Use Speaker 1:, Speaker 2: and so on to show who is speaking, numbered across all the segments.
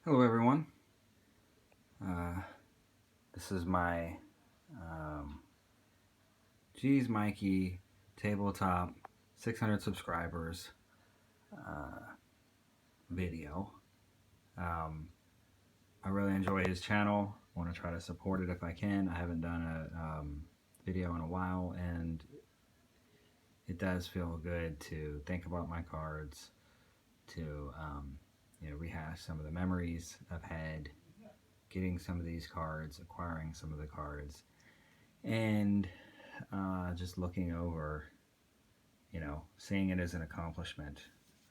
Speaker 1: Hello everyone. Uh, this is my um, GeezMikey Tabletop 600 subscribers video. Um, I really enjoy his channel. I want to try to support it if I can. I haven't done a video in a while, and it does feel good to think about my cards, to rehash some of the memories I've had getting some of these cards, acquiring some of the cards, and just looking over, seeing it as an accomplishment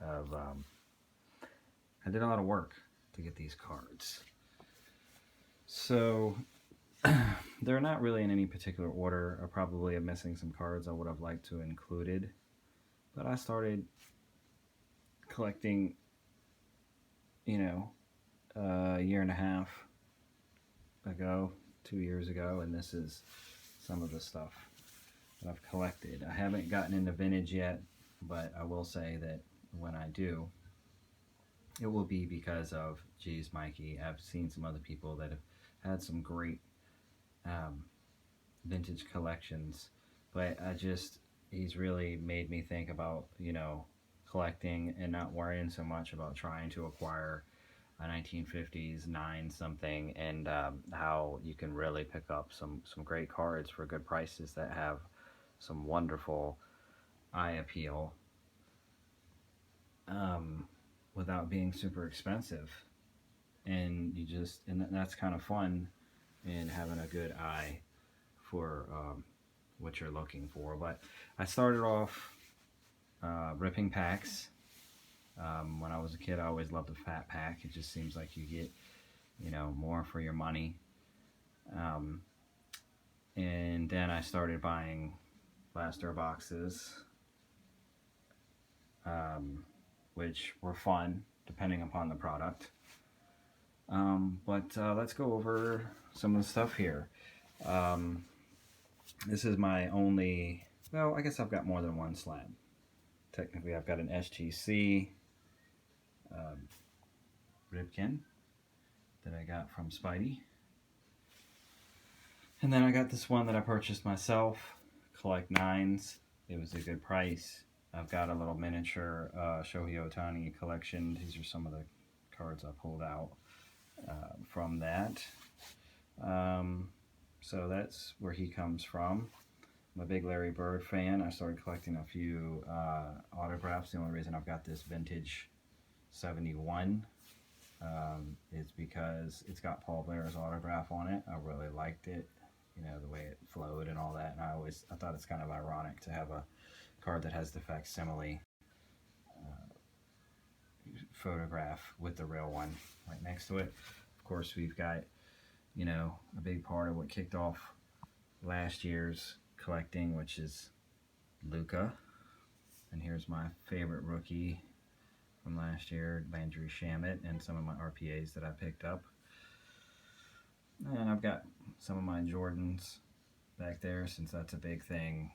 Speaker 1: of, I did a lot of work to get these cards. So they're not really in any particular order. I probably am missing some cards I would have liked to included, but I started collecting, a year and a half ago, 2 years ago, and this is some of the stuff that I've collected. I haven't gotten into vintage yet, but I will say that when I do, it will be because of GeezMikey. I've seen some other people that have had some great vintage collections, but he's really made me think about, collecting and not worrying so much about trying to acquire a 1950s 9 something, and how you can really pick up some great cards for good prices that have some wonderful eye appeal, without being super expensive. And that's kind of fun, and having a good eye for what you're looking for. But I started off ripping packs. When I was a kid, I always loved a fat pack. It just seems like you get, more for your money. And then I started buying blaster boxes, which were fun depending upon the product. But let's go over some of the stuff here. This is my only, well, I guess I've got more than one slab. Technically, I've got an SGC Ribkin that I got from Spidey. And then I got this one that I purchased myself, collect 9s. It was a good price. I've got a little miniature Shohei Ohtani collection. These are some of the cards I pulled out from that. So that's where he comes from. I'm a big Larry Bird fan. I started collecting a few autographs. The only reason I've got this vintage 71 is because it's got Paul Blair's autograph on it. I really liked it, the way it flowed and all that. And I thought it's kind of ironic to have a card that has the facsimile photograph with the real one right next to it. Of course, we've got, a big part of what kicked off last year's collecting, which is Luka. And here's my favorite rookie from last year, Landry Shamet, and some of my RPAs that I picked up. And I've got some of my Jordans back there, since that's a big thing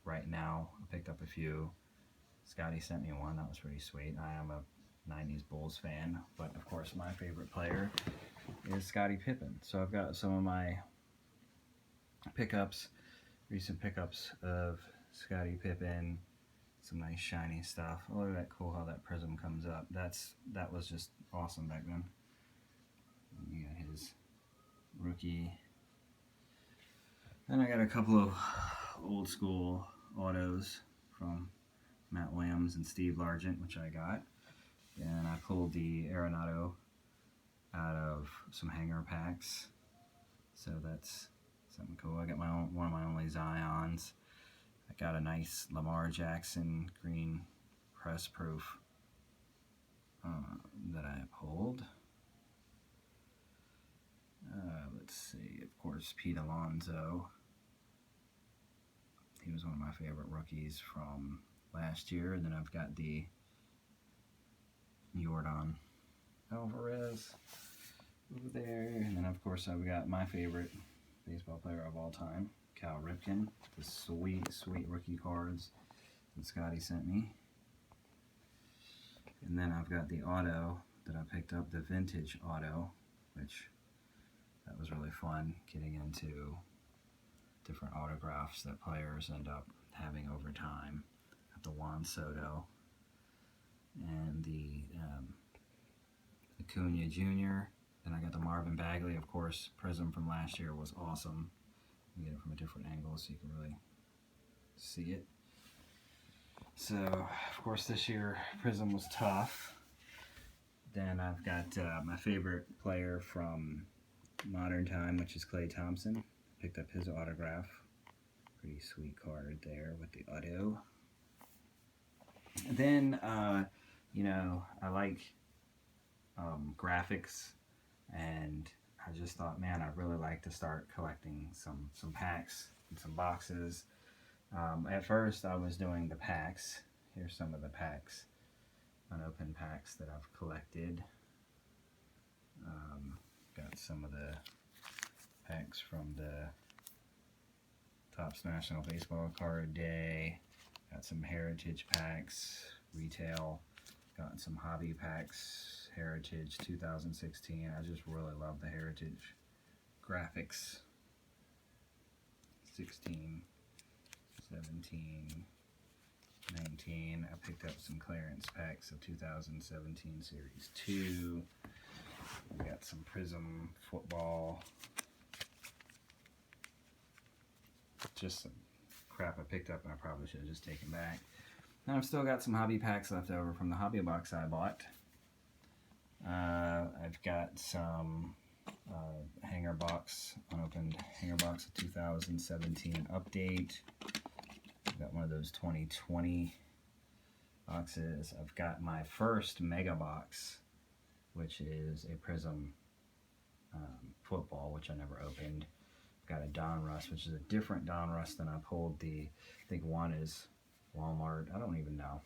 Speaker 1: right now. I picked up a few. Scotty sent me one. That was pretty sweet. I am a 90s Bulls fan, but of course my favorite player is Scottie Pippen. So I've got some of my pickups, recent pickups of Scottie Pippen, some nice shiny stuff. Oh, look at that, cool how that prism comes up. That was just awesome back then. You got his rookie. Then I got a couple of old school autos from Matt Williams and Steve Largent, which I got. And I pulled the Arenado out of some hanger packs. So that's something cool. I got one of my only Zions. I got a nice Lamar Jackson green press proof that I pulled. Let's see, of course, Pete Alonso. He was one of my favorite rookies from last year. And then I've got the Jordan Alvarez over there. And then, of course, I've got my favorite baseball player of all time, Cal Ripken. The sweet, sweet rookie cards that Scotty sent me. And then I've got the auto that I picked up the vintage auto, which that was really fun, getting into different autographs that players end up having over time. Got the Juan Soto and the Acuna Jr. Then I got the Marvin Bagley, of course. Prism from last year was awesome. You get it from a different angle so you can really see it. So, of course, this year Prism was tough. Then I've got my favorite player from modern time, which is Klay Thompson. Picked up his autograph. Pretty sweet card there with the auto. And then, you know, I like graphics, and I just thought, man, I'd really like to start collecting some packs and some boxes. At first, I was doing the packs. Here's some of the packs, unopened packs that I've collected. Got some of the packs from the Topps National Baseball Card Day. Got some Heritage packs, retail. Got some hobby packs, Heritage 2016. I just really love the Heritage graphics. 16, 17, 19. I picked up some clearance packs of 2017 Series 2. We got some Prism football. Just some crap I picked up and I probably should have just taken back. Now I've still got some hobby packs left over from the hobby box I bought. I've got some hanger box, unopened hanger box of 2017 update. I've got one of those 2020 boxes. I've got my first mega box, which is a Prism football, which I never opened. Got a Donruss, which is a different Donruss than I pulled. I think one is Walmart. I don't even know.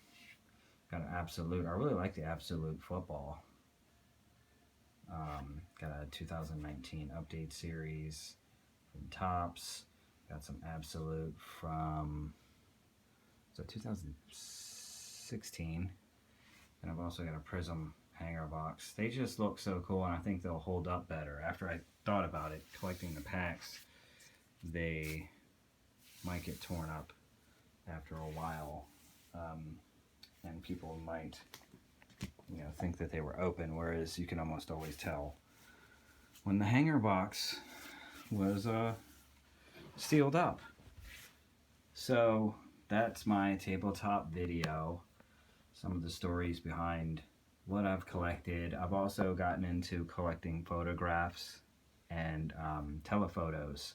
Speaker 1: Got an Absolute. I really like the Absolute football. Got a 2019 update series from Topps. Got some Absolute from 2016. And I've also got a Prism hanger box. They just look so cool, and I think they'll hold up better. After I thought about it, collecting the packs, they might get torn up after a while, and people might, you know, think that they were open, whereas you can almost always tell when the hanger box was sealed up. So that's my tabletop video. Some of the stories behind what I've collected. I've also gotten into collecting photographs and telephotos,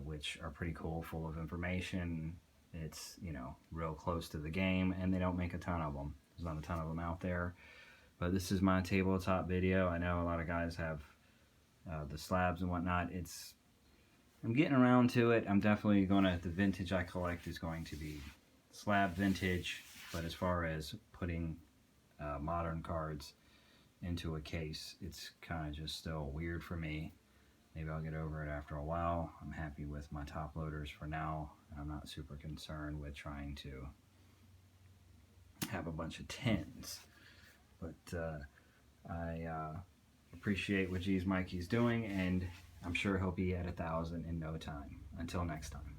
Speaker 1: which are pretty cool, full of information. It's, you know, real close to the game, and they don't make a ton of them. There's not a ton of them out there. But this is my tabletop video. I know a lot of guys have the slabs and whatnot. I'm getting around to it. I'm definitely the vintage I collect is going to be slab vintage, but as far as putting modern cards into a case, it's kind of just still weird for me. Maybe I'll get over it after a while. I'm happy with my top loaders for now. I'm not super concerned with trying to have a bunch of tins. But I appreciate what GeezMikey's doing, and I'm sure he'll be at 1,000 in no time. Until next time.